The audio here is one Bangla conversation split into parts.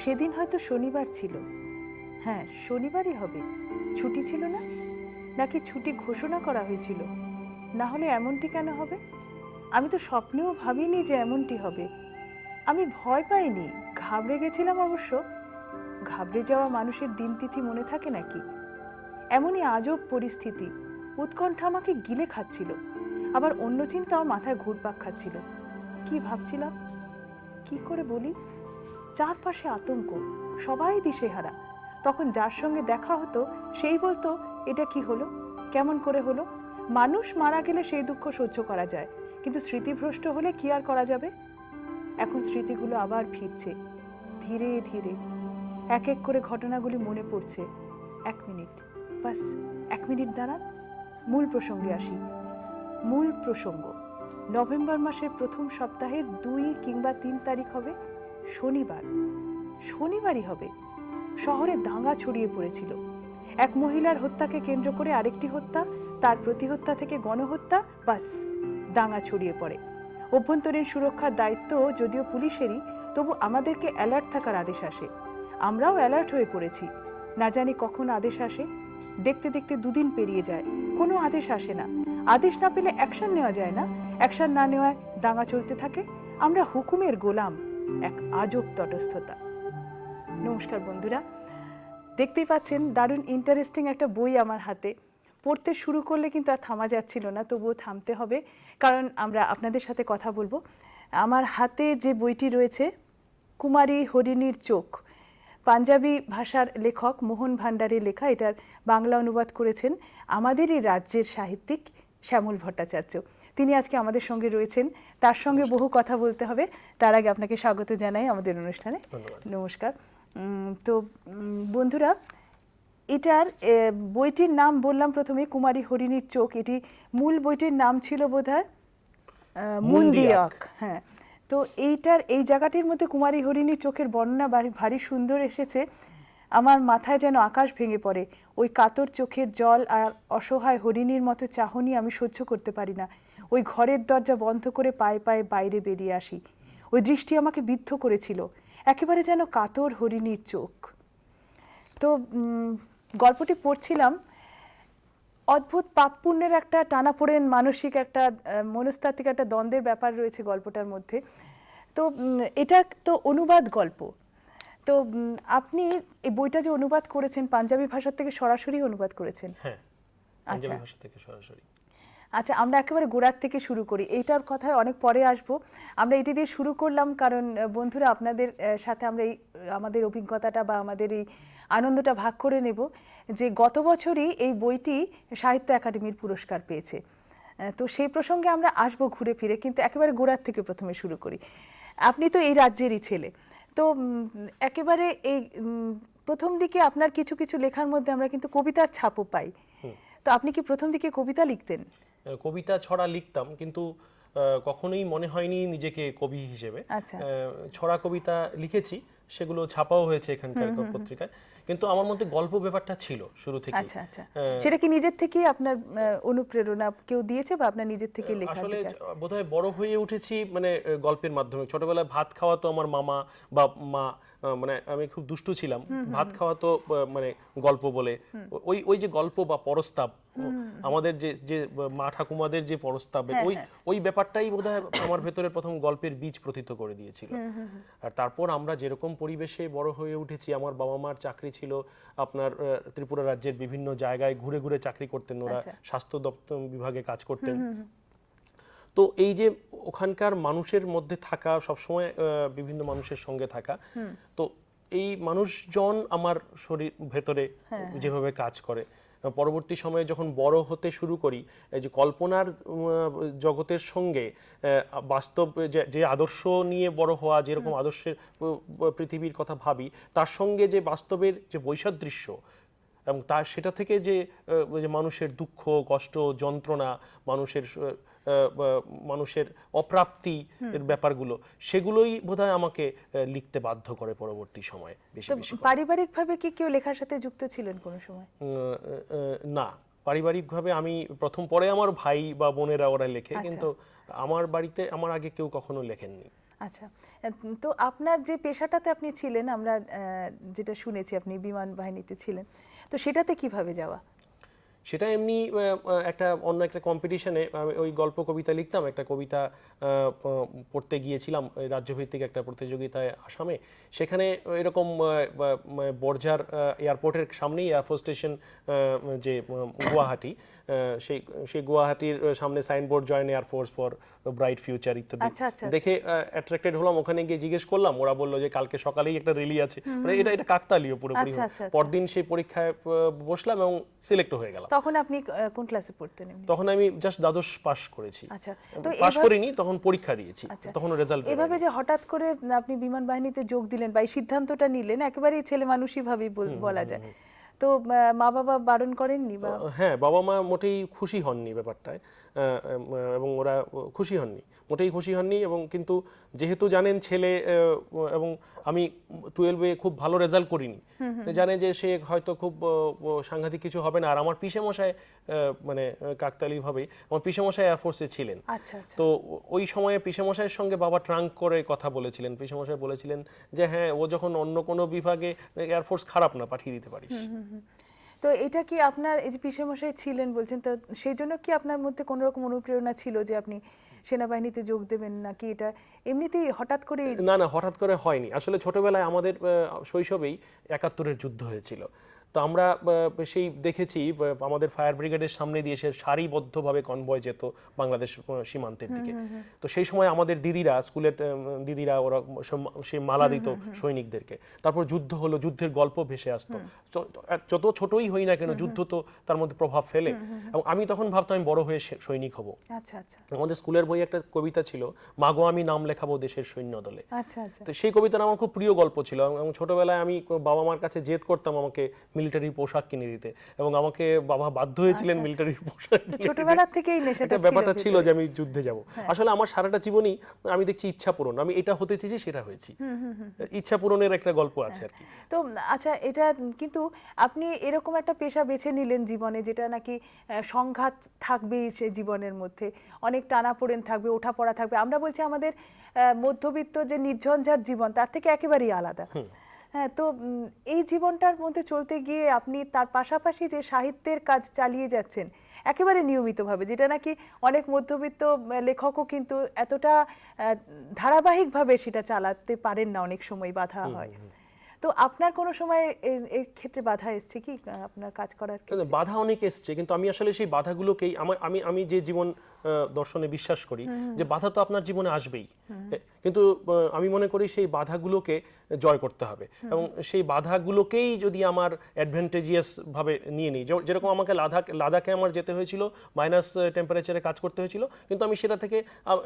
সেদিন হয়তো শনিবার ছিল। হ্যাঁ, শনিবারই হবে। ছুটি ছিল না? নাকি ছুটি ঘোষণা করা হয়েছিল? না হলে এমনটি কেন হবে? আমি তো স্বপ্নেও ভাবিনি যে এমনটি হবে। আমি ভয় পাইনি, ঘাবড়ে গেছিলাম অবশ্য। ঘাবড়ে যাওয়া মানুষের দিনতিথি মনে থাকে নাকি? এমনই আজব পরিস্থিতি। উৎকণ্ঠা আমাকে গিলে খাচ্ছিল, আবার অন্য চিন্তাও মাথায় ঘুরপাক খাচ্ছিল। কি ভাবছিলাম, কি করে বলি? চারপাশে আতঙ্ক, সবাই দিশেহারা। তখন যার সঙ্গে দেখা হতো সেই বলতো, এটা কি হলো, কেমন করে হলো? মানুষ মারা গেলে সেই দুঃখ সহ্য করা যায়, কিন্তু স্মৃতিভ্রষ্ট হলে কি আর করা যাবে? এখন স্মৃতিগুলো আবার ফিরছে ধীরে ধীরে। এক এক করে ঘটনাগুলি মনে পড়ছে। 1 মিনিট, বাস 1 মিনিট দাঁড়ান। মূল প্রসঙ্গে আসি। মূল প্রসঙ্গ, নভেম্বর মাসের প্রথম সপ্তাহের 2 কিংবা 3 তারিখ হবে শনিবার। শনিবারই হবে। শহরে দাঙ্গা ছড়িয়ে পড়েছিল। এক মহিলার হত্যাকে কেন্দ্র করে আরেকটি হত্যা, তার প্রতিহত্যা থেকে গণহত্যা, বাস দাঙ্গা ছড়িয়ে পড়ে। অভ্যন্তরীণ সুরক্ষার দায়িত্ব যদিও পুলিশেরই, তবু আমাদেরকে অ্যালার্ট থাকার আদেশ আসে। আমরাও অ্যালার্ট হয়ে পড়েছি। না জানি কখন আদেশ আসে। দেখতে দেখতে 2 দিন পেরিয়ে যায়, কোনো আদেশ আসে না। আদেশ না পেলে অ্যাকশন নেওয়া যায় না, অ্যাকশন না নেওয়ায় দাঙ্গা চলতে থাকে। আমরা হুকুমের গোলাম, এক আজব তটস্থতা। নমস্কার বন্ধুরা, দেখতেই পাচ্ছেন দারুণ ইন্টারেস্টিং একটা বই আমার হাতে। পড়তে শুরু করলে কিন্তু আর থামা যাচ্ছিল না, তবুও থামতে হবে, কারণ আমরা আপনাদের সাথে কথা বলবো। আমার হাতে যে বইটি রয়েছে, কুমারী হরিণীর চোখ, পাঞ্জাবি ভাষার লেখক মোহন ভান্ডারের লেখা। এটার বাংলা অনুবাদ করেছেন আমাদেরই রাজ্যের সাহিত্যিক শ্যামল ভট্টাচার্য। তিনি আজকে আমাদের সঙ্গে রয়েছেন, তার সঙ্গে বহু কথা বলতে হবে। তার আগে আপনাকে স্বাগত জানাই আমাদের অনুষ্ঠানে। নমস্কার। তো বন্ধুরা, এটার বইটির নাম বললাম প্রথমে, কুমারী হরিণীর চোখ। এটি মূল বইটির নাম ছিল বোধহয় মুন্দিয়াক। হ্যাঁ, তো এইটার এই জায়গাটির মধ্যে কুমারী হরিণীর চোখের বর্ণনা ভারী সুন্দর এসেছে। আমার মাথায় যেন আকাশ ভেঙে পড়ে। ওই কাতর চোখের জল আর অসহায় হরিণীর মতো চাহনি আমি সহ্য করতে পারি না। ওই ঘরের দরজা বন্ধ করে পায়ে পায়ে বাইরে বেরিয়ে আসি। ওই দৃষ্টি আমাকে বিদ্ধ করেছিল, একেবারে যেন কাতর হরিণীর চোখ। তো গল্পটি পড়ছিলাম, অদ্ভুত পাপ পুণ্যের একটা টানাপোড়েন, মানসিক একটা মনস্তাত্ত্বিক একটা দ্বন্দ্বের ব্যাপার রয়েছে গল্পটার মধ্যে। তো এটা তো অনুবাদ গল্প। তো আপনি এই বইটা যে অনুবাদ করেছেন, পাঞ্জাবি ভাষা থেকে সরাসরি অনুবাদ করেছেন? হ্যাঁ, পাঞ্জাবি ভাষা থেকে সরাসরি। আচ্ছা, আমরা একেবারে গোড়ার থেকে শুরু করি। এইটার কথায় অনেক পরে আসবো। আমরা এটি দিয়ে শুরু করলাম কারণ বন্ধুরা, আপনাদের সাথে আমরা এই আমাদের অভিজ্ঞতাটা বা আমাদের এই আনন্দটা ভাগ করে নেব যে গত বছরই এই বইটি সাহিত্য একাডেমির পুরস্কার পেয়েছে। তো সেই প্রসঙ্গে আমরা আসবো ঘুরে ফিরে, কিন্তু একেবারে গোড়ার থেকে প্রথমে শুরু করি। আপনি তো এই রাজ্যেরই ছেলে, তো একেবারে এই প্রথম দিকে আপনার কিছু কিছু লেখার মধ্যে আমরা কিন্তু কবিতার ছাপও পাই। তো আপনি কি প্রথম দিকে কবিতা লিখতেন? কবিতা ছড়া লিখতাম, কিন্তু কখনোই মনে হয়নি নিজেকে কবি হিসেবে। ছড়া কবিতা লিখেছি, সেগুলো ছাপাও হয়েছে এখানকার পত্রিকায়, কিন্তু আমার মধ্যে গল্প ব্যাপারটা ছিল শুরু থেকে। আচ্ছা আচ্ছা, সেটা কি নিজের থেকে আপনার অনুপ্রেরণা কেউ দিয়েছে বা আপনার নিজের থেকে লেখা? আসলে বোধহয় বড় হয়ে উঠেছি মানে গল্পের মাধ্যমে। ছোটবেলায় ভাত খাওয়া তো আমার মামা বা মা, মানে আমি খুব দুষ্টু ছিলাম, ভাত খাওয়া তো মানে গল্প বলে, ওই যে গল্প বা পরস্তাব, আমাদের যে মা ঠাকুমাদের যে পরস্তাব, ওই ব্যাপারটাই বোধহয় আমার ভেতরে প্রথম গল্পের বীজ প্রথিত করে দিয়েছিল। আর তারপর আমরা যেরকম পরিবেশে বড় হয়ে উঠেছি, আমার বাবা মার চাকরি ছিল আপনার ত্রিপুরা রাজ্যের বিভিন্ন জায়গায় ঘুরে ঘুরে চাকরি করতেন, ওরা স্বাস্থ্য দপ্তর বিভাগে কাজ করতেন। তো এই যে ওখানকার মানুষের মধ্যে থাকা, সবসময় বিভিন্ন মানুষের সঙ্গে থাকা, তো এই মানুষজন আমার শরীর ভেতরে যেভাবে কাজ করে, পরবর্তী সময়ে যখন বড় হতে শুরু করি, এই যে কল্পনার জগতের সঙ্গে বাস্তব যে আদর্শ নিয়ে বড় হওয়া, যেরকম আদর্শের পৃথিবীর কথা ভাবি, তার সঙ্গে যে বাস্তবের যে বৈসাদৃশ্য, এবং তার সেটা থেকে যে মানুষের দুঃখ, কষ্ট, যন্ত্রণা, মানুষের অপ্রাপ্তি এর ব্যাপারগুলো, সেগুলোই বোধহয় আমাকে লিখতে বাধ্য করে পরবর্তী সময়ে। বেশি বেশি পারিবারিকভাবে কি কেউ লেখার সাথে যুক্ত ছিলেন কোনো সময়? না, পারিবারিকভাবে আমি প্রথম, পরে আমার ভাই বা বোনেরা ওরা লেখে, কিন্তু আমার বাড়িতে আমার আগে কেউ কখনো লেখেননি। আচ্ছা, তো আপনার যে পেশাটাতে আপনি ছিলেন, আমরা যেটা শুনেছি আপনি বিমান বাহিনীতে ছিলেন, তো সেটাতে কিভাবে যাওয়া? সেটা এমনি একটা অন্য একটা কম্পিটিশনে ওই গল্প কবিতা লিখতাম, একটা কবিতা পড়তে গিয়েছিলাম ওই রাজ্যভিত্তিক একটা প্রতিযোগিতায় আসামে। সেখানে এরকম বর্জার এয়ারপোর্টের সামনেই এয়ারফোর্স স্টেশন, যে গুয়াহাটি, সেই সেই গুয়াহাটির সামনে signboard join air force for bright future ইত্যাদি দেখে অ্যাট্রাক্টেড হলাম। ওখানে গিয়ে জিজ্ঞেস করলাম, ওরা বললো যে কালকে সকালেই একটা রেলি আছে। মানে এটা কাকতালীয় পুরোপুরি। পরদিন সেই পরীক্ষায় বসলাম এবং সিলেক্ট হয়ে গেলাম। তখন আপনি কোন ক্লাসে পড়তেন? তখন আমি জাস্ট দ্বাদশ পাস করেছি। আচ্ছা, তো পাস করিনি, তখন পরীক্ষা দিয়েছি, তখন রেজাল্ট। এভাবে যে হঠাৎ করে আপনি বিমান বাহিনীতে যোগ দিলেন বা এই সিদ্ধান্তটা নিলেন, একেবারেই ছেলে মানুষই ভাবে বলা যায়, তো মা বাবা বারণ করেননি? বা হ্যাঁ, বাবা মা মোটেই খুশি হননি ব্যাপারটায়, এবং ওরা খুশি হননি, মোটেই খুশি হননি। এবং কিন্তু যেহেতু জানেন ছেলে, এবং আমি 12-এ খুব ভালো রেজাল্ট করিনি, জানে যে সে হয়তো খুব সাংঘাতিক কিছু হবে না। আর আমার পিসেমশাই, মানে কাকতালীয়ভাবে আমার পিসেমশাই এয়ারফোর্সে ছিলেন। তো ওই সময়ে পিসেমশাইয়ের সঙ্গে বাবা ট্রাঙ্ক করে কথা বলেছিলেন। পিসেমশাই বলেছিলেন যে হ্যাঁ, ও যখন অন্য কোনো বিভাগে, এয়ারফোর্স খারাপ না, পাঠিয়ে দিতে পারিস। তো এটা কি আপনার, এই যে পিসেমশাই ছিলেন বলছেন, তো সেই জন্য কি আপনার মধ্যে কোনো রকম অনুপ্রেরণা ছিল যে আপনি সেনাবাহিনীতে যোগ দেবেন, নাকি এটা এমনিতেই হঠাৎ করে? না না, হঠাৎ করে হয়নি। আসলে ছোটবেলায় আমাদের শৈশবেই ৭১-এর যুদ্ধ হয়েছিল। তো আমরা সেই দেখেছি আমাদের ফায়ার ব্রিগেডের সামনে দিয়ে সে সারিবদ্ধভাবে কনভয় যেত বাংলাদেশ সীমান্তের দিকে। তো সেই সময় আমাদের দিদিরা, স্কুলের দিদিরা, ওরা সে মালা দিত সৈনিকদেরকে। তারপর যুদ্ধ হলো, যুদ্ধের গল্প ভেসে আসতো। যত ছোটই হই না কেন, যুদ্ধ তো তার মধ্যে প্রভাব ফেলে। এবং আমি তখন ভাবতাম আমি বড় হয়ে সৈনিক হব। আচ্ছা আচ্ছা। আমাদের স্কুলের বই একটা কবিতা ছিল, মাগো আমি নাম লেখাবো দেশের সৈন্য দলে। আচ্ছা আচ্ছা। তো সেই কবিতাটা আমার খুব প্রিয় গল্প ছিল। এবং ছোটবেলায় আমি বাবা মার কাছে জেদ করতাম আমাকে মিলিটারি পোশাক কিনে দিতে, এবং আমাকে বাবা বাধ্য হয়েছিলেন মিলিটারি পোশাক। ছোটবেলা থেকেই নেশাটা ব্যাপারটা ছিল যে আমি যুদ্ধে যাব। আসলে আমার সারাটা জীবনই আমি দেখছি ইচ্ছা পূরণ, আমি এটা হতে চেয়েছি সেটা হয়েছি, ইচ্ছা পূরণের একটা গল্প আছে আর কি। তো আচ্ছা, এটা কিন্তু আপনি এরকম একটা পেশা বেছে নিলেন জীবনে, যেটা নাকি সংঘাত থাকবেই সে জীবনের মধ্যে, অনেক টানাপোড়েন থাকবে, ওঠাপড়া থাকবে। আমরা বলছি আমাদের মধ্যবিত্ত যে নির্ঝঞ্ঝাট জীবন, তার থেকে একেবারেই আলাদা। হ্যাঁ, তো এই জীবনটার মধ্যে চলতে গিয়ে আপনি তার পাশাপাশি যে সাহিত্যের কাজ চালিয়ে যাচ্ছেন একেবারে নিয়মিতভাবে, যেটা নাকি অনেক মধ্যবিত্ত লেখকও কিন্তু এতটা ধারাবাহিকভাবে সেটা চালাতে পারেন না, অনেক সময় বাধা হয়। তো আপনার কোনো সময় এই ক্ষেত্রে বাধা এসছে কি আপনার কাজ করার ক্ষেত্রে? বাধা অনেক এসছে, কিন্তু আমি আসলে সেই বাধাগুলোকেই আমি যে জীবন দর্শনে বিশ্বাস করি যে বাধা তো আপনার জীবনে আসবেই, কিন্তু আমি মনে করি সেই বাধাগুলোকে জয় করতে হবে। এবং সেই বাধাগুলোকেই যদি আমার অ্যাডভান্টেজিয়াস ভাবে নিয়ে নিই, যেরকম আমাকে লাদাখে আমার যেতে হয়েছিল, মাইনাস টেম্পারেচারে কাজ করতে হয়েছিল, কিন্তু আমি সেটা থেকে,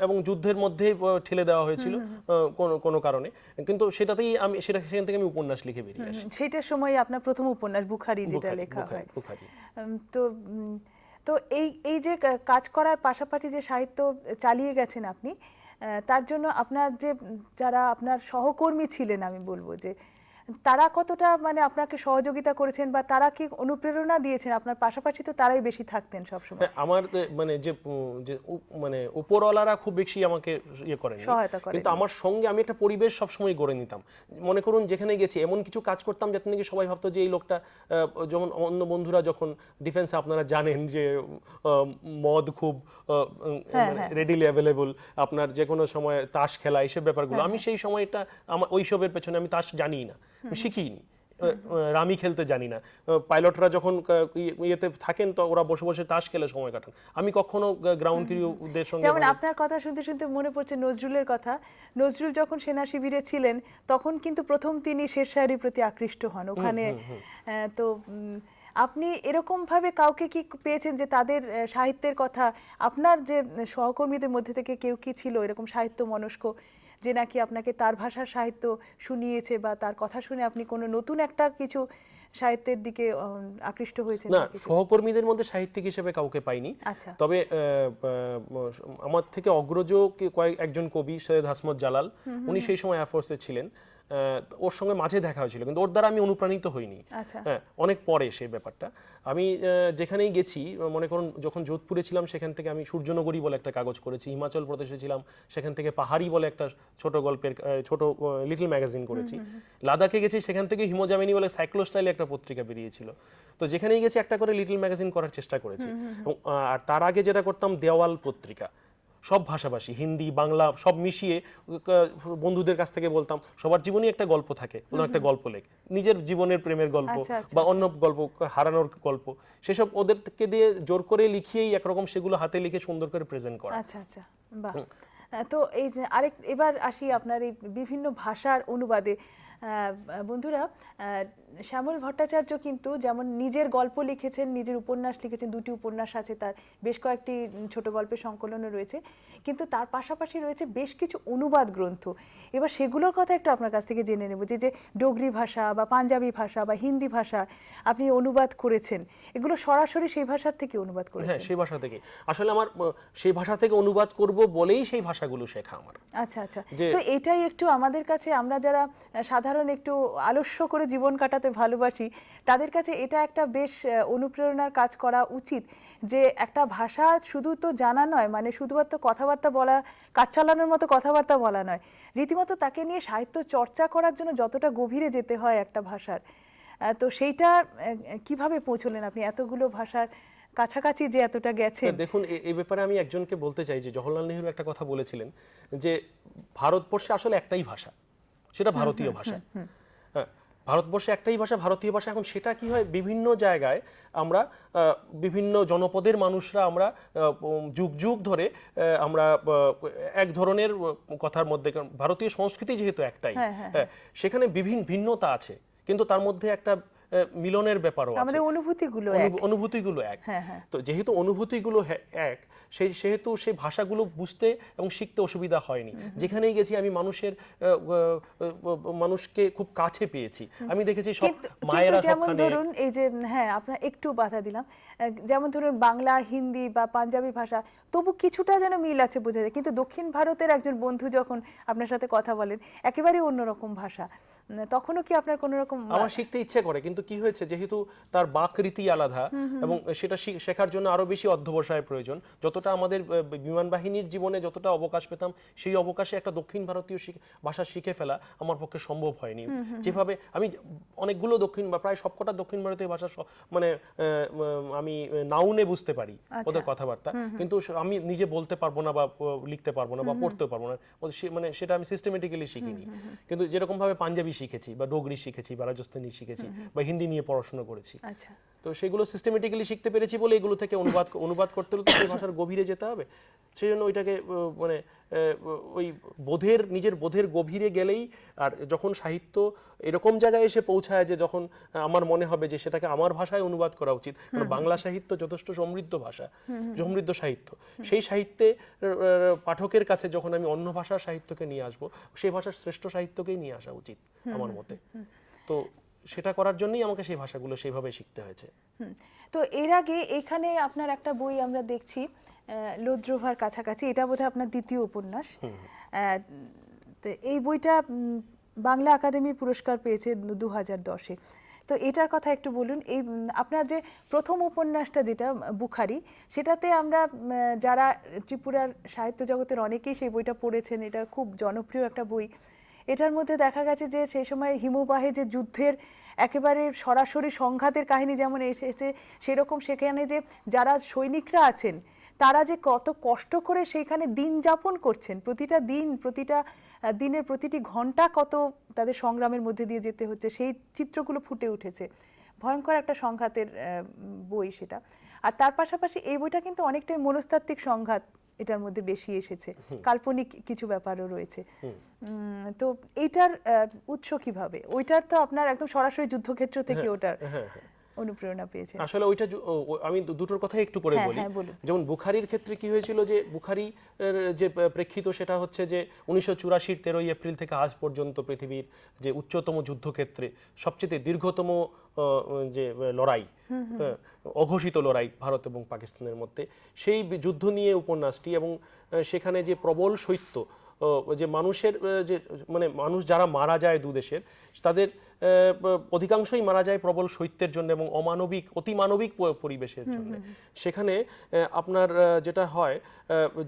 এবং যুদ্ধের মধ্যে ঠেলে দেওয়া হয়েছিল কোনো কারণে, কিন্তু সেটাতেই আমি সেখান থেকে আমি উপন্যাস লিখে বেরিয়ে আসি। সেটার সময় আপনার প্রথম উপন্যাস বুখারি যেটা লেখা হয়। তো তো এই যে কাজ করার পাশাপাশি যে সাহিত্য চালিয়ে গেছেন আপনি, তার জন্য আপনার যে যারা আপনার সহকর্মী ছিলেন, আমি বলবো যে তারা কতটা মানে আপনাকে সহযোগিতা করেছেন, বা তারা কি অনুপ্রেরণা দিয়েছেন? আপনার পাশাপাশি তো তারাই বেশি থাকতেন সবসময়। আমার মানে যে মানে উপরওয়ালারা খুব বেশি আমাকে করেন, সহায়তা করেন, কিন্তু আমার সঙ্গে আমি একটা পরিবেশ সবসময় গড়ে নিতাম। মনে করুন যেখানে গেছি এমন কিছু কাজ করতাম যাতে নাকি সবাই ভাবতো যে এই লোকটা, যেমন অন্য বন্ধুরা যখন ডিফেন্সে, আপনারা জানেন যে মদ খুব রেডিলি অ্যাভেলেবল, আপনার যে কোনো সময় তাস খেলা, এইসব ব্যাপারগুলো, আমি সেই সময়টা আমার ওইসবের পেছনে, আমি তাস জানি না, শিখিনি, রামি খেলতে জানি না। পাইলটরা যখন ইয়েতে থাকেন তো ওরা বসে বসে তাস খেলে সময় কাটান, আমি কখনো গ্রাউন্ড ক্রিউদের সঙ্গে। যেমন আপনার কথা শুনতে শুনতে মনে পড়ছে নজরুলের কথা। নজরুল যখন সেনা শিবিরে ছিলেন তখন কিন্তু প্রথম তিনি শেরশায়েরির প্রতি আকৃষ্ট হন ওখানে। তো আপনি এরকম ভাবে কাউকে কি পেয়েছেন যে তাদের সাহিত্যের কথা, আপনার যে সহকর্মীদের মধ্যে থেকে কেউ কি ছিল এরকম সাহিত্য মনস্ক, যে নাকি আপনাকে তার ভাষার সাহিত্য শুনিয়েছে, বা তার কথা শুনে আপনি কোনো নতুন একটা কিছু সাহিত্যের দিকে আকৃষ্ট হয়েছেন? না, সহকর্মীদের মধ্যে সাহিত্যিক হিসেবে কাউকে পাইনি। তবে আমার থেকে অগ্রজ একজন কবি সৈয়দ হাসমত জালাল, উনি সেই সময় এয়ারফোর্সে ছিলেন, ওর সঙ্গে মাঝে দেখা হয়েছিল, কিন্তু ওর দ্বারা আমি অনুপ্রাণিত হইনি। আচ্ছা। হ্যাঁ, অনেক পরে সেই ব্যাপারটা। আমি যেখানেই গেছি, মনে করুন যখন যোধপুরে ছিলাম সেখান থেকে আমি সূর্যনগরী বলে একটা কাগজ করেছি, হিমাচল প্রদেশে ছিলাম সেখান থেকে পাহাড়ি বলে একটা ছোট গল্পের ছোট লিটল ম্যাগাজিন করেছি, লাদাখে গেছি সেখান থেকে হিমোজামিনী বলে সাইক্লো স্টাইলে একটা পত্রিকা বেরিয়েছিল। তো যেখানেই গেছি একটা করে লিটল ম্যাগাজিন করার চেষ্টা করেছি। আর তার আগে যেটা করতাম দেওয়াল পত্রিকা, সব ভাষাভাষী, হিন্দি বাংলা সব মিশিয়ে বন্ধুদের কাছ থেকে বলতাম সবার জীবনেই একটা গল্প থাকে, কোনো একটা গল্প লেখ, নিজের জীবনের প্রেমের গল্প বা অন্য গল্প, হারানোর গল্প, সেসব ওদেরকে দিয়ে জোর করে লিখিয়েই একরকম সেগুলো হাতে লিখে সুন্দর করে প্রেজেন্ট করা। আচ্ছা আচ্ছা, বাহ। তো এই যে এবার আসি আপনার এই বিভিন্ন ভাষার অনুবাদে। বন্ধুরা, শ্যামল ভট্টাচার্য কিন্তু যেমন নিজের গল্প লিখেছেন, নিজের উপন্যাস লিখেছেন, 2টি উপন্যাস আছে, তার বেশ কয়েকটি ছোট গল্পের সংকলনও রয়েছে, কিন্তু তার পাশাপাশি রয়েছে বেশ কিছু অনুবাদ গ্রন্থ। এবার সেগুলোর কথা একটু আপনার কাছ থেকে জেনে নেব, যে ডোগরি ভাষা বা পাঞ্জাবি ভাষা বা হিন্দি ভাষা আপনি অনুবাদ করেছেন, এগুলো সরাসরি সেই ভাষার থেকে অনুবাদ করেছেন? হ্যাঁ, সেই ভাষা থেকে। আসলে আমার সেই ভাষা থেকে অনুবাদ করব বলেই সেই ভাষাগুলো শেখা আমার। আচ্ছা আচ্ছা, তো এটাই একটু আমাদের কাছে, আমরা যারা সাধারণ একটু আলস্য করে জীবন কাটাতে ভালোবাসি, তাদের কাছে এটা একটা বেশ অনুপ্রেরণার কাজ করা উচিত, যে একটা ভাষা শুধু তো জানা নয়, মানে শুধুমাত্র কথাবার্তা বলা, কাজ চালানোর মতো কথাবার্তা বলা নয়, রীতিমতো তাকে নিয়ে সাহিত্য চর্চা করার জন্য যতটা গভীরে যেতে হয় একটা ভাষার। তো সেইটা কিভাবে পৌঁছলেন আপনি এতগুলো ভাষার কাছাকাছি যে এতটা গেছেন? দেখুন, এই ব্যাপারে আমি একজনকে বলতে চাই যে জওহরলাল নেহরু একটা কথা বলেছিলেন যে ভারতবর্ষে আসলে একটাই ভাষা, সেটা ভারতীয় ভাষা। হ্যাঁ, ভারতবর্ষে একটাই ভাষা, ভারতীয় ভাষা। এখন সেটা কি হয়, বিভিন্ন জায়গায় আমরা বিভিন্ন জনপদের মানুষরা আমরা যুগ যুগ ধরে আমরা এক ধরনের কথার মধ্যে, ভারতীয় সংস্কৃতি যেহেতু একটাই, সেখানে বিভিন্ন ভিন্নতা আছে, কিন্তু তার মধ্যে একটা মিলনের ব্যাপারও আছে, আমাদের অনুভূতিগুলো এক। তো যেহেতু অনুভূতিগুলো এক, সেহেতু সেই ভাষাগুলো বুঝতে এবং শিখতে অসুবিধা হয়নি। যেখানেই গেছি আমি মানুষকে খুব কাছে পেয়েছি। আমি দেখেছি সব মায়েরা, যেমন ধরুন এই যে, হ্যাঁ আপনার একটু বাধা দিলাম, যেমন ধরুন বাংলা, হিন্দি বা পাঞ্জাবি ভাষা তবু কিছুটা যেন মিল আছে বোঝা যায়, কিন্তু দক্ষিণ ভারতের একজন বন্ধু যখন আপনার সাথে কথা বলেন একেবারে অন্যরকম ভাষা, তখনও কি আপনার কোনো রকম? আমার শিখতে ইচ্ছে করে, কিন্তু কি হয়েছে, যেহেতু তার বাকরীতি আলাদা এবং সেটা শেখার জন্য আরো বেশি অধ্যবসায়ের প্রয়োজন। যতটা আমাদের বিমান বাহিনীর জীবনে যতটা অবকাশ পেতাম, সেই অবকাশে একটা দক্ষিণ ভারতীয় ভাষা শিখে ফেলা আমার পক্ষে সম্ভব হয়নি। যেভাবে আমি অনেকগুলো প্রায় সবকটা দক্ষিণ ভারতীয় ভাষা মানে আমি নাউনে বুঝতে পারি ওদের কথাবার্তা, কিন্তু আমি নিজে বলতে পারবো না বা লিখতে পারবো না বা পড়তে পারবো না, মানে সেটা আমি সিস্টেমেটিক্যালি শিখিনি। কিন্তু যেরকম ভাবে পাঞ্জাবি শিখেছি বা ডোগরি শিখেছি বা রাজস্থানী শিখেছি বা হিন্দি নিয়ে পড়াশোনা করেছি, তো সেগুলো সিস্টেমেটিক্যালি শিখতে পেরেছি বলে এগুলো থেকে অনুবাদ করতে হলে তো সেই ভাষার গভীরে যেতে হবে। সেই জন্য ওইটাকে মানে ওই নিজের বোধের গভীরে গেলেই, আর যখন সাহিত্য এরকম জায়গায় এসে পৌঁছায় যে যখন আমার মনে হবে যে সেটাকে আমার ভাষায় অনুবাদ করা উচিত, কারণ বাংলা সাহিত্য যথেষ্ট সমৃদ্ধ ভাষা, সমৃদ্ধ সাহিত্য, সেই সাহিত্যে পাঠকের কাছে যখন আমি অন্য ভাষার সাহিত্যকে নিয়ে আসবো, সেই ভাষার শ্রেষ্ঠ সাহিত্যকেই নিয়ে আসা উচিত আমার মতে। তো সেটা করার জন্যই আমাকে সেই ভাষাগুলো সেইভাবে শিখতে হয়েছে। তো এর আগে এখানে আপনার একটা বই আমরা দেখছি, লোদ্রোভার কাছাকাছি, এটা বোধহয় আপনার দ্বিতীয় উপন্যাস। তো এই বইটা বাংলা একাডেমি পুরস্কার পেয়েছে 2010-এ। তো এটার কথা একটু বলুন। এই আপনার যে প্রথম উপন্যাসটা যেটা বুখারি, সেটাতে আমরা যারা ত্রিপুরার সাহিত্য জগতের অনেকেই সেই বইটা পড়েছেন, এটা খুব জনপ্রিয় একটা বই। এটার মধ্যে দেখা গেছে যে সেই সময় হিমবাহে যে যুদ্ধের একেবারে সরাসরি সংঘাতের কাহিনী যেমন এসেছে, সেরকম সেখানে যে যারা সৈনিকরা আছেন তারা যে কত কষ্ট করে সেইখানে দিন যাপন করছেন, প্রতিটা দিনের প্রতিটি ঘন্টা কত তাদের সংগ্রামের মধ্যে দিয়ে যেতে হচ্ছে, সেই চিত্রগুলো ফুটে উঠেছে। ভয়ঙ্কর একটা সংঘাতের বই সেটা। আর তার পাশাপাশি এই বইটা কিন্তু অনেকটাই মনস্তাত্ত্বিক সংঘাত এটার মধ্যে বেশি এসেছে, কাল্পনিক কিছু ব্যাপারও রয়েছে। তো এইটার উৎস কিভাবে? ওইটার তো আপনার একদম সরাসরি যুদ্ধক্ষেত্র থেকে ওটার অনুপ্রেরণা পেয়েছে। আসলে ওইটা আমি দুটোর কথাই একটু করে বলি। যেমন বুখারির ক্ষেত্রে কি হয়েছিল, যে বুখারির যে প্রেক্ষিত সেটা হচ্ছে যে 1984-র 13ই এপ্রিল থেকে আজ পর্যন্ত পৃথিবীর যে উচ্চতম যুদ্ধক্ষেত্রে সবচেয়ে দীর্ঘতম যে লড়াই, অঘোষিত লড়াই ভারত এবং পাকিস্তানের মধ্যে, সেই যুদ্ধ নিয়ে উপন্যাসটি, এবং সেখানে যে প্রবল শৈত্য যে মানুষের যে মানে মানুষ যারা মারা যায় দুদেশের তাদের অধিকাংশই মারা যায় প্রবল শৈত্যের জন্য এবং অমানবিক অতিমানবিক পরিবেশের জন্য। সেখানে আপনার যেটা হয়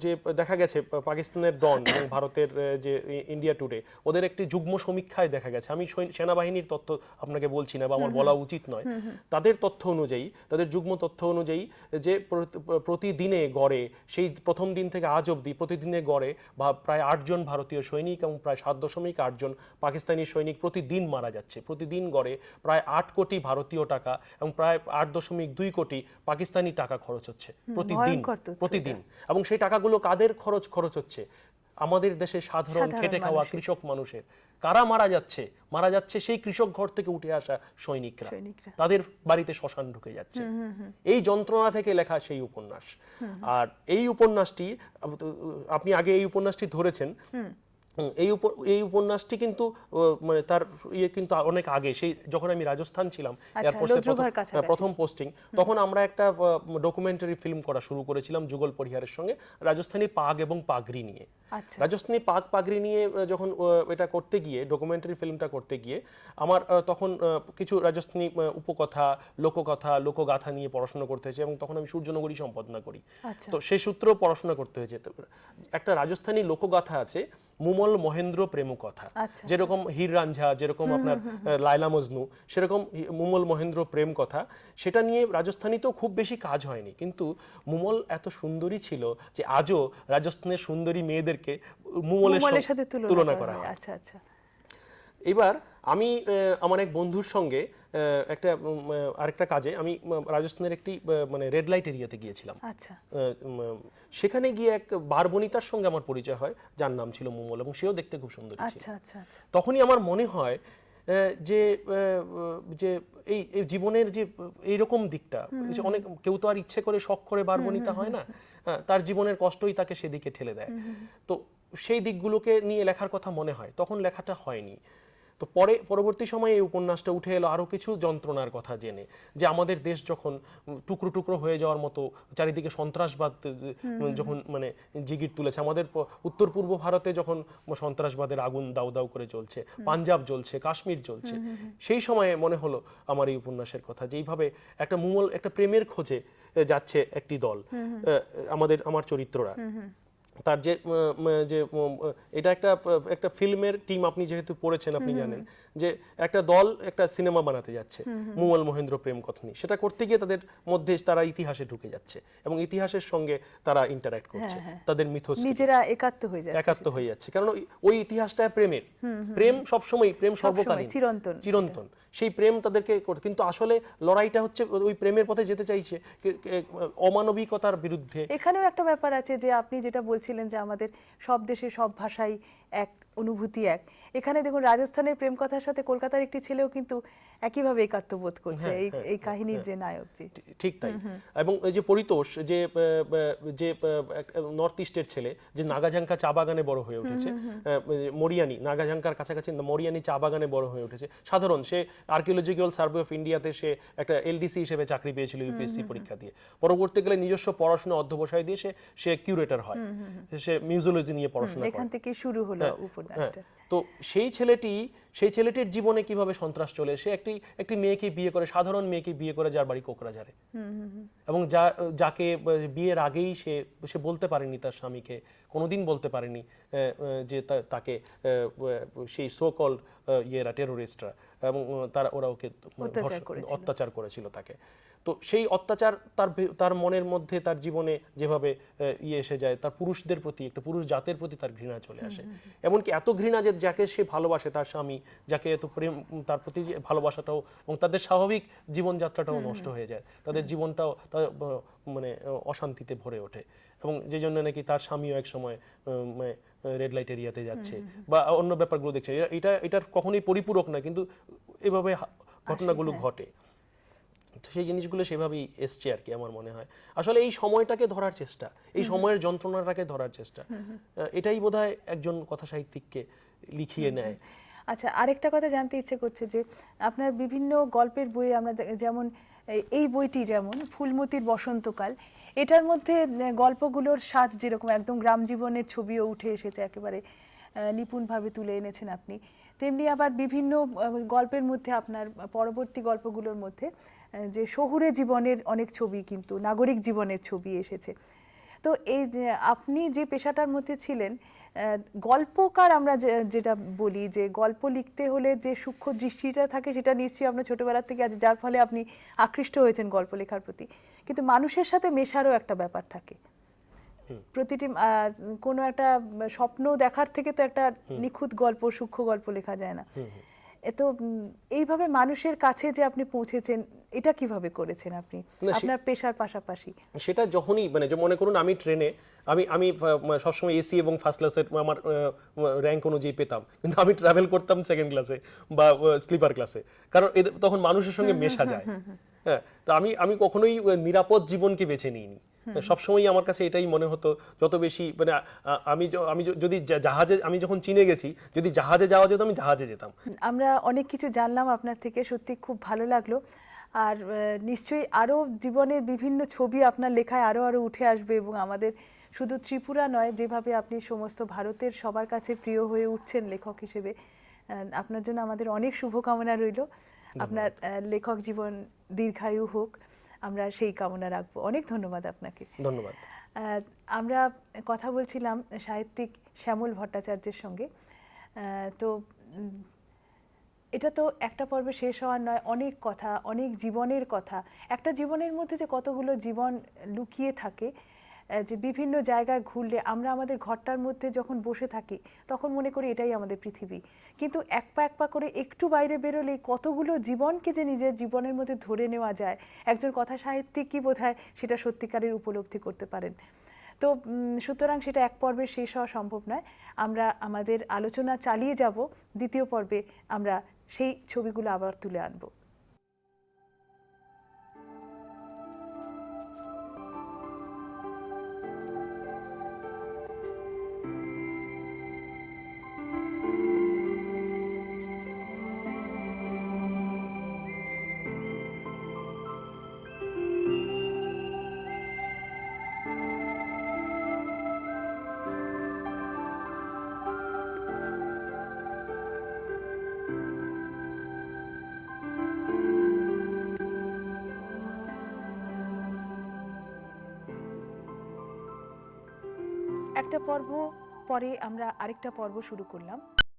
যে দেখা গেছে পাকিস্তানের ডন এবং ভারতের যে ইন্ডিয়া টুডে ওদের একটি যুগ্ম সমীক্ষায় দেখা গেছে, আমি সেনাবাহিনীর তথ্য আপনাকে বলছি না বা আমার বলা উচিত নয়, তাদের তথ্য অনুযায়ী, তাদের যুগ্ম তথ্য অনুযায়ী যে প্রতিদিনে গড়ে সেই প্রথম দিন থেকে আজ অবধি প্রতিদিনে গড়ে প্রায় 8 জন ভারতীয় সৈনিক এবং প্রায় 7.8 জন পাকিস্তানি সৈনিক প্রতিদিন মারা যাচ্ছে। প্রতিদিন গড়ে প্রায় 8 কোটি ভারতীয় টাকা এবং প্রায় 8.2 কোটি পাকিস্তানি টাকা খরচ হচ্ছে প্রতিদিন। এবং সেই টাকাগুলো কাদের খরচ হচ্ছে? আমাদের দেশে সাধারণ খেটে খাওয়া কৃষক মানুষের। কারা মারা যাচ্ছে সেই কৃষক ঘর থেকে উঠে আসা সৈনিকরা, তাদের বাড়িতে শ্মশান ঢুকে যাচ্ছে। এই যন্ত্রণা থেকে লেখা সেই উপন্যাস। আর এই উপন্যাসটি আপনি আগে এই উপন্যাসটি ধরেছেন, এই উপন্যাসটি কিন্তু মানে তার কিন্তু অনেক আগে, সেই যখন আমি রাজস্থান ছিলাম এয়ারফোর্সে প্রথম পোস্টিং, তখন আমরা একটা ডকুমেন্টারি ফিল্ম করা শুরু করেছিলাম যুগল পরিহারের সঙ্গে রাজস্থানী পাগ এবং পাগড়ি নিয়ে। রাজস্থানী পাগ পাগড়ি নিয়ে যখন এটা করতে গিয়ে, ডকুমেন্টারি ফিল্মটা করতে গিয়ে আমার তখন কিছু রাজস্থানী উপকথা, লোককথা, লোকগাথা নিয়ে পড়াশোনা করতে হয়েছে এবং তখন আমি সূর্যনগরী সম্পাদনা করি। তো সেই সূত্রেও পড়াশোনা করতে হয়েছে। একটা রাজস্থানী লোকগাথা আছে মুমল মহেন্দ্র প্রেম কথা, যেরকম হীর রাঞ্ঝা, যেরকম আপনার লায়লা মজনু, সেরকম মুমল মহেন্দ্র প্রেম কথা, সেটা নিয়ে রাজস্থানীতেও খুব বেশি কাজ হয়নি, কিন্তু মুমল এত সুন্দরী ছিল যে আজও রাজস্থানের সুন্দরী মেয়েদেরকে মুমলের সাথে তুলনা করা হয়। এবার আমি আমার এক বন্ধুর সঙ্গে আরেকটা কাজে আমি রাজস্থানের একটি মানে রেড লাইট এরিয়াতে গিয়েছিলাম। সেখানে গিয়ে এক বারবনিতার সঙ্গে আমার পরিচয় হয়, যার নাম ছিল মুমল এবং সেও দেখতে খুব সুন্দর ছিল। তখনই আমার মনে হয় যে যে এই জীবনের যে এইরকম দিকটা, অনেক কেউ তো আর ইচ্ছে করে শখ করে বারবনিতা হয় না, তার জীবনের কষ্টই তাকে সেদিকে ঠেলে দেয়। তো সেই দিকগুলোকে নিয়ে লেখার কথা মনে হয়, তখন লেখাটা হয়নি। তো পরবর্তী সময়ে এই উপন্যাসটা উঠে এলো আরো কিছু যন্ত্রণার কথা জেনে, যে আমাদের দেশ যখন টুকরো টুকরো হয়ে যাওয়ার মতো, চারিদিকে সন্ত্রাসবাদ যখন মানে জিগির তুলেছে, আমাদের উত্তর পূর্ব ভারতে যখন সন্ত্রাসবাদের আগুন দাউ দাউ করে চলছে, পাঞ্জাব জ্বলছে, কাশ্মীর জ্বলছে, সেই সময়ে মনে হলো আমার এই উপন্যাসের কথা, যে এইভাবে একটা প্রেমের খোঁজে যাচ্ছে একটি দল, আমার চরিত্ররা। তার যে এটা একটা ফিল্মের টিম, আপনি যেহেতু পড়েছেন আপনি জানেন যে একটা দল একটা সিনেমা বানাতে যাচ্ছে মুমল মহেন্দ্র প্রেম কথা নিয়ে। সেটা করতে গিয়ে তাদের মধ্যে তারা ইতিহাসে ঢুকে যাচ্ছে এবং ইতিহাসের সঙ্গে তারা ইন্টারঅ্যাক্ট করছে, তাদের মিথস্ক্রিয়া, নিজেরা একাত্ম হয়ে যাচ্ছে। কারণ ওই ইতিহাসটা প্রেম সবসময়, প্রেম সর্বকালীন, চিরন্তন। সেই প্রেম তাদেরকে, কিন্তু আসলে লড়াইটা হচ্ছে ওই প্রেমের পথে যেতে চাইছে অমানবিকতার বিরুদ্ধে। এখানেও একটা ব্যাপার আছে যে আপনি যেটা বলছিলেন যে আমাদের সব দেশে সব ভাষাই এক, অনুভূতি এক। এখানে দেখুন রাজস্থানের প্রেম কথার সাথে কলকাতার একটি ছেলেও কিন্তু একইভাবে একাত্ম বোধ করছে, এই কাহিনীর যে নায়ক। ঠিক তাই। এবং এই যে পরিতোষ, যে নর্থ ইস্টের ছেলে, যে নাগাঝাঙ্কা চা বাগানে বড় হয়ে উঠেছে, মরিয়ানি, নাগাঝাঙ্কার কাছাকাছি মরিয়ানি চা বাগানে বড় হয়ে উঠেছে, সাধারণ সে আর্কিওলজিক্যাল সার্ভে অফ ইন্ডিয়াতে সে একটা এলডিসি হিসেবে চাকরি পেয়েছিল ইউপিএসসি পরীক্ষা দিয়ে। পরবর্তীকালে নিজস্ব পড়াশোনা অধ্যবসায় দিয়ে সে কিউরেটর হয়, সে মিউজিওলজি নিয়ে পড়াশোনা করে। এখান থেকে শুরু হলো উপন্যাসটা। তো সেই ছেলেটির জীবনে কিভাবে সন্ত্রাস চলে, সে একটি মেয়েকে বিয়ে করে, সাধারণ মেয়েকে বিয়ে করে, যার বাড়ি কোকরাঝাড়ে, এবং যাকে বিয়ের আগেই সে বলতে পারেনি তার স্বামীকে, কোনোদিন বলতে পারেনি যে তাকে সেই সো কল্ড টেরোরিস্টরা এবং ওরা ওকে অত্যাচার করেছিল তাকে। তো সেই অত্যাচার তার মনের মধ্যে, তার জীবনে যেভাবে এসে যায়, তার পুরুষদের প্রতি, একটা পুরুষ জাতের প্রতি তার ঘৃণা চলে আসে। এমনকি এত ঘৃণা যে যাকে সে ভালোবাসে, তার স্বামী, যাকে এত প্রেম, তার প্রতি যে ভালোবাসাটাও এবং তাদের স্বাভাবিক জীবনযাত্রাটাও নষ্ট হয়ে যায়, তাদের জীবনটাও মানে অশান্তিতে ভরে ওঠে। এবং যে জন্য নাকি তার স্বামীও এক সময় রেড লাইট এরিয়াতে যাচ্ছে বা অন্য ব্যাপারগুলো দেখছে। এটার কখনোই পরিপূরক না, কিন্তু এভাবে ঘটনাগুলো ঘটে। সেই জিনিসগুলো সেভাবেই এসছে আর কি, আমার মনে হয়। আসলে এই সময়টাকে ধরার চেষ্টা, এই সময়ের যন্ত্রণাটাকে ধরার চেষ্টা, এটাই বোধহয় একজন কথা সাহিত্যিককে লিখিয়ে নেয়। আচ্ছা, আরেকটা কথা জানতে ইচ্ছে করছে যে আপনার বিভিন্ন গল্পের বই আমরা যেমন এই বইটি, যেমন ফুলমতির বসন্তকাল, এটার মধ্যে গল্পগুলোর স্বাদ যেরকম একদম গ্রাম জীবনের ছবিও উঠে এসেছে, একেবারে নিপুণভাবে তুলে এনেছেন আপনি, তেমনি আবার বিভিন্ন গল্পের মধ্যে আপনার পরবর্তী গল্পগুলোর মধ্যে যে শহুরে জীবনের অনেক ছবি, কিন্তু নাগরিক জীবনের ছবি এসেছে। তো এই যে আপনি যে পেশাটার মধ্যে ছিলেন, গল্পকার আমরা যেটা বলি যে গল্প লিখতে হলে যে সূক্ষ্ম দৃষ্টিটা থাকে সেটা নিশ্চয়ই আপনার ছোটবেলা থেকে আছে, যার ফলে আপনি আকৃষ্ট হয়েছেন গল্প লেখার প্রতি। কিন্তু মানুষের সাথে মেশারও একটা ব্যাপার থাকে। প্রতিটি কোনো একটা স্বপ্ন দেখার থেকে তো একটা নিখুঁত গল্প, সূক্ষ্ম গল্প লেখা যায় না। তো এইভাবে মানুষের কাছে যে আপনি পৌঁছেছেন, এটা কিভাবে করেছেন আপনি আপনার পেশার পাশাপাশি? সেটা যখনই মানে যে মনে করুন আমি ট্রেনে আমি আমি সবসময় এসি এবং ফার্স্ট ক্লাসের আমার র্যাঙ্ক অনুযায়ী পেতাম, কিন্তু আমি ট্রাভেল করতাম সেকেন্ড ক্লাসে বা স্লিপার ক্লাসে, কারণ তখন মানুষের সঙ্গে মেশা যায়। হ্যাঁ, তো আমি কখনোই নিরাপদ জীবনকে বেছে নিইনি। সবসময় আমার কাছে এটাই মনে হতো, যত বেশি মানে আমি যদি জাহাজে, আমি যখন চীনে গেছি, যদি জাহাজে যাওয়া যেত আমি জাহাজে যেতাম। আমরা অনেক কিছু জানলাম আপনার থেকে, সত্যি খুব ভালো লাগলো। আর নিশ্চয়ই আরও জীবনের বিভিন্ন ছবি আপনার লেখায় আরও আরও উঠে আসবে, এবং আমাদের শুধু ত্রিপুরা নয়, যেভাবে আপনি সমস্ত ভারতের সবার কাছে প্রিয় হয়ে উঠছেন লেখক হিসেবে, আপনার জন্য আমাদের অনেক শুভকামনা রইল। আপনার লেখক জীবন দীর্ঘায়ু হোক, আমরা সেই কামনা রাখবো। অনেক ধন্যবাদ আপনাকে। ধন্যবাদ। আমরা কথা বলছিলাম সাহিত্যিক শ্যামল ভট্টাচার্যের সঙ্গে। তো এটা তো একটা পর্বে শেষ হওয়ার নয়, অনেক কথা, অনেক জীবনের কথা। একটা জীবনের মধ্যে যে কতগুলো জীবন লুকিয়ে থাকে, যে বিভিন্ন জায়গায় ঘুরলে আমরা আমাদের ঘরটার মধ্যে যখন বসে থাকি তখন মনে করি এটাই আমাদের পৃথিবী, কিন্তু এক পা করে একটু বাইরে বেরোলেই কতগুলো জীবনকে যে নিজের জীবনের মধ্যে ধরে নেওয়া যায়, একজন কথা সাহিত্যিকই বোধহয় সেটা সত্যিকারের উপলব্ধি করতে পারেন। তো সুতরাং সেটা এক পর্বে শেষ হওয়া সম্ভব নয়। আমরা আমাদের আলোচনা চালিয়ে যাব, দ্বিতীয় পর্বে আমরা সেই ছবিগুলো আবার তুলে আনব। একটা পর্ব পরে আমরা আরেকটা পর্ব শুরু করলাম।